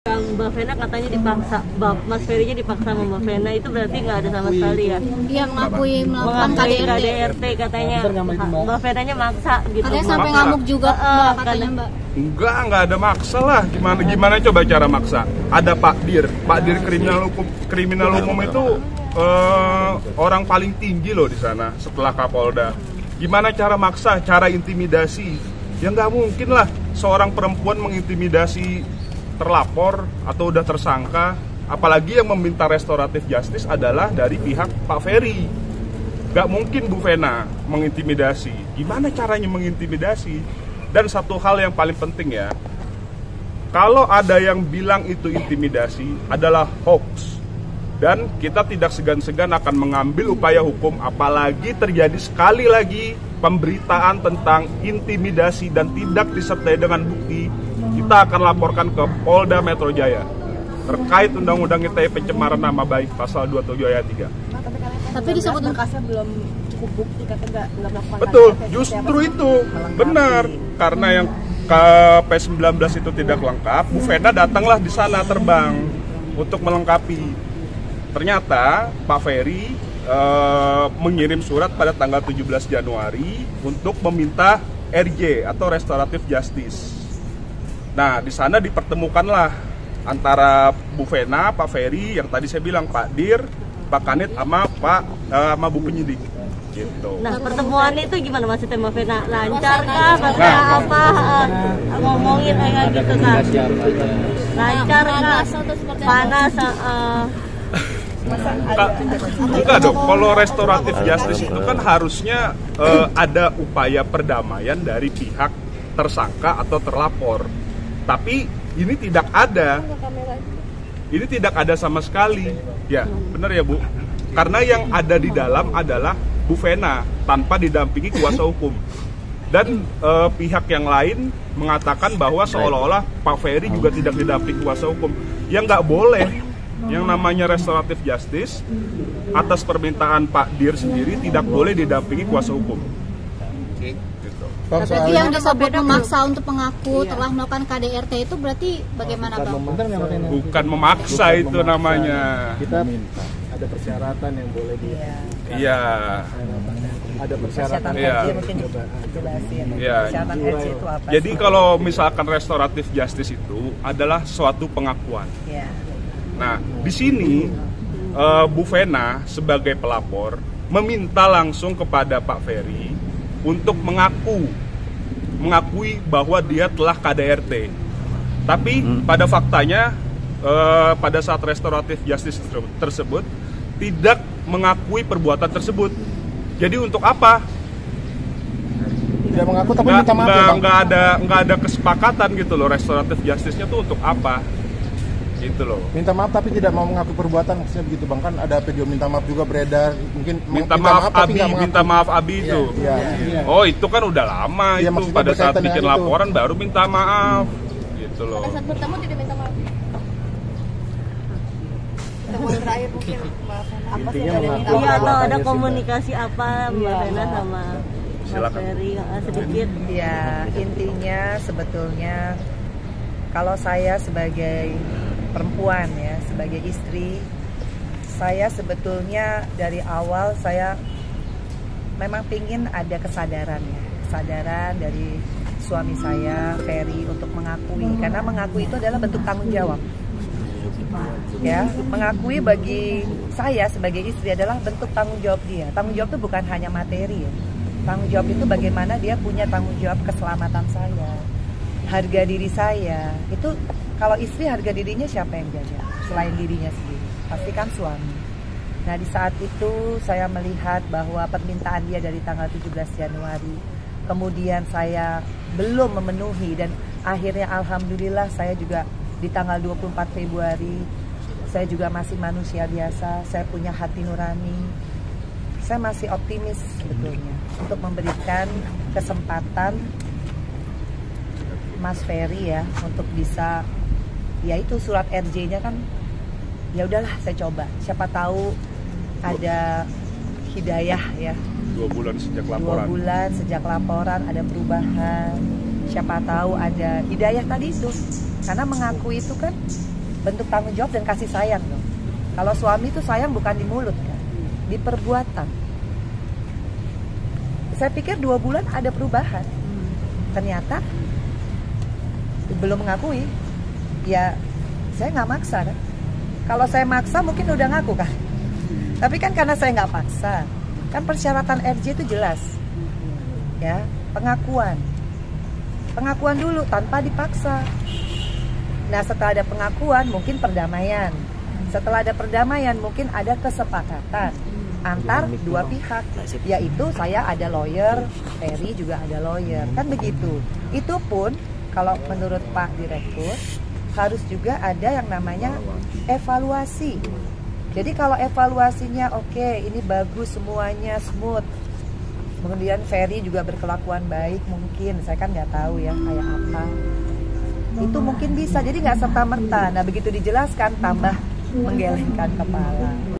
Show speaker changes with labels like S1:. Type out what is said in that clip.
S1: Yang Mbak Vena katanya dipaksa, Mas Ferry-nya dipaksa sama Mbak Vena, itu berarti nggak ada sama sekali ya?
S2: Iya, mengakui melakukan KDRT
S1: katanya. Mbak Vena-nya maksa gitu.
S2: Katanya sampai ngamuk juga katanya Mbak.
S3: Enggak ada maksa lah. Gimana coba cara maksa? Ada Pak Dir kriminal umum itu orang paling tinggi loh di sana setelah Kapolda. Gimana cara maksa, cara intimidasi? Ya nggak mungkin lah seorang perempuan mengintimidasi terlapor atau udah tersangka, apalagi yang meminta restoratif justice adalah dari pihak Pak Ferry. Nggak mungkin Bu Vena mengintimidasi. Gimana caranya mengintimidasi? Dan satu hal yang paling penting ya, kalau ada yang bilang itu intimidasi adalah hoax, dan kita tidak segan-segan akan mengambil upaya hukum, apalagi terjadi sekali lagi pemberitaan tentang intimidasi dan tidak disertai dengan bukti, kita akan laporkan ke Polda Metro Jaya terkait Undang-Undang ITE pencemaran nama baik pasal 27 ayat 3.
S2: Tapi disebut
S4: berkasnya belum cukup bukti, katanya nggak melakukan.
S3: Betul, justru itu benar, karena yang P19 itu tidak lengkap. Bu Vena datanglah di sana terbang untuk melengkapi. Ternyata Pak Ferry mengirim surat pada tanggal 17 Januari untuk meminta RJ atau Restoratif Justice. Nah, di sana dipertemukanlah antara Bu Vena, Pak Ferry, yang tadi saya bilang Pak Dir, Pak Kanit, sama Bu penyidik. Gitu.
S1: Nah, pertemuan itu gimana maksudnya Mbak Vena? Lancar kah? Maksudnya apa? Ngomongin kayak gitu kan? Lancar kah? Panas?
S3: Enggak dong, kalau restoratif justice itu kan harusnya ada upaya perdamaian dari pihak tersangka atau terlapor. Tapi ini tidak ada. Ini tidak ada sama sekali. Ya, benar ya Bu? Karena yang ada di dalam adalah Bu Vena tanpa didampingi kuasa hukum. Dan pihak yang lain mengatakan bahwa seolah-olah Pak Ferry juga tidak didampingi kuasa hukum. Yang nggak boleh. Yang namanya restoratif justice atas permintaan Pak Dir sendiri tidak boleh didampingi kuasa hukum. Gitu.
S2: Berarti yang disebut memaksa untuk mengaku telah melakukan KDRT itu berarti bagaimana Bang?
S3: Bukan memaksa itu namanya.
S5: Kita ada persyaratan yang boleh di.
S3: Iya.
S5: Ada persyaratan
S4: mungkin jelasin.
S3: Iya.
S4: Persyaratan RJ itu apa?
S3: Jadi kalau misalkan restoratif justice itu adalah suatu pengakuan.
S4: Iya.
S3: Nah, di sini Bu Vena sebagai pelapor meminta langsung kepada Pak Ferry untuk mengakui bahwa dia telah KDRT. Tapi pada faktanya pada saat restoratif justice tersebut tidak mengakui perbuatan tersebut. Jadi untuk apa?
S5: Tidak mengaku tapi minta maaf ya, Bang?
S3: Nggak ada kesepakatan gitu loh, restoratif justice-nya tuh untuk apa? Gitu loh.
S5: Minta maaf tapi tidak mau mengaku perbuatan, maksudnya begitu Bang. Kan ada video minta maaf juga beredar, mungkin
S3: minta maaf
S5: tapi
S3: minta maaf Abi itu.
S5: Iya.
S3: Oh, itu kan udah lama
S5: Ya,
S3: itu, pada saat bikin laporan baru minta maaf. Gitu loh.
S2: Pada saat bertemu tidak minta maaf.
S4: Pertemuan terakhir mungkin apa sih
S5: Intinya
S4: yang
S5: mengaku.
S1: Iya, atau ada komunikasi apa Mbak Vena sama Mas
S3: Silakan.
S1: Ferry sedikit?
S4: Ya, intinya sebetulnya kalau saya sebagai perempuan ya, sebagai istri, saya sebetulnya dari awal saya memang pingin ada kesadaran ya, kesadaran dari suami saya Ferry untuk mengakui, karena mengakui itu adalah bentuk tanggung jawab. Ya, mengakui bagi saya sebagai istri adalah bentuk tanggung jawab dia. Tanggung jawab itu bukan hanya materi ya. Tanggung jawab itu bagaimana dia punya tanggung jawab keselamatan saya, harga diri saya. Itu kalau istri harga dirinya siapa yang jaga? Selain dirinya sendiri, pasti kan suami. Nah, di saat itu saya melihat bahwa permintaan dia dari tanggal 17 Januari, kemudian saya belum memenuhi, dan akhirnya alhamdulillah saya juga di tanggal 24 Februari, saya juga masih manusia biasa, saya punya hati nurani. Saya masih optimis sebetulnya untuk memberikan kesempatan Mas Ferry ya untuk bisa, ya itu surat RJ-nya kan, ya udahlah saya coba, siapa tahu ada hidayah ya.
S3: 2 bulan sejak laporan.
S4: 2 bulan sejak laporan ada perubahan. siapa tahu ada hidayah tadi itu. Karena mengakui itu kan bentuk tanggung jawab dan kasih sayang dong. Kalau suami itu sayang bukan di mulut kan, di perbuatan. Saya pikir 2 bulan ada perubahan. Ternyata belum mengakui. Ya saya nggak maksa kan. Kalau saya maksa mungkin udah ngaku kan. Tapi kan karena saya nggak paksa, kan persyaratan RJ itu jelas. Ya, pengakuan dulu tanpa dipaksa. Nah setelah ada pengakuan mungkin perdamaian. Setelah ada perdamaian mungkin ada kesepakatan antar dua pihak, yaitu saya ada lawyer, Ferry juga ada lawyer, kan begitu. Itu pun kalau menurut Pak Direktur harus juga ada yang namanya evaluasi. Jadi kalau evaluasinya oke, ini bagus semuanya smooth, kemudian Ferry juga berkelakuan baik, mungkin saya kan nggak tahu ya kayak apa, itu mungkin bisa. Jadi nggak serta merta. Nah begitu dijelaskan tambah menggelengkan kepala.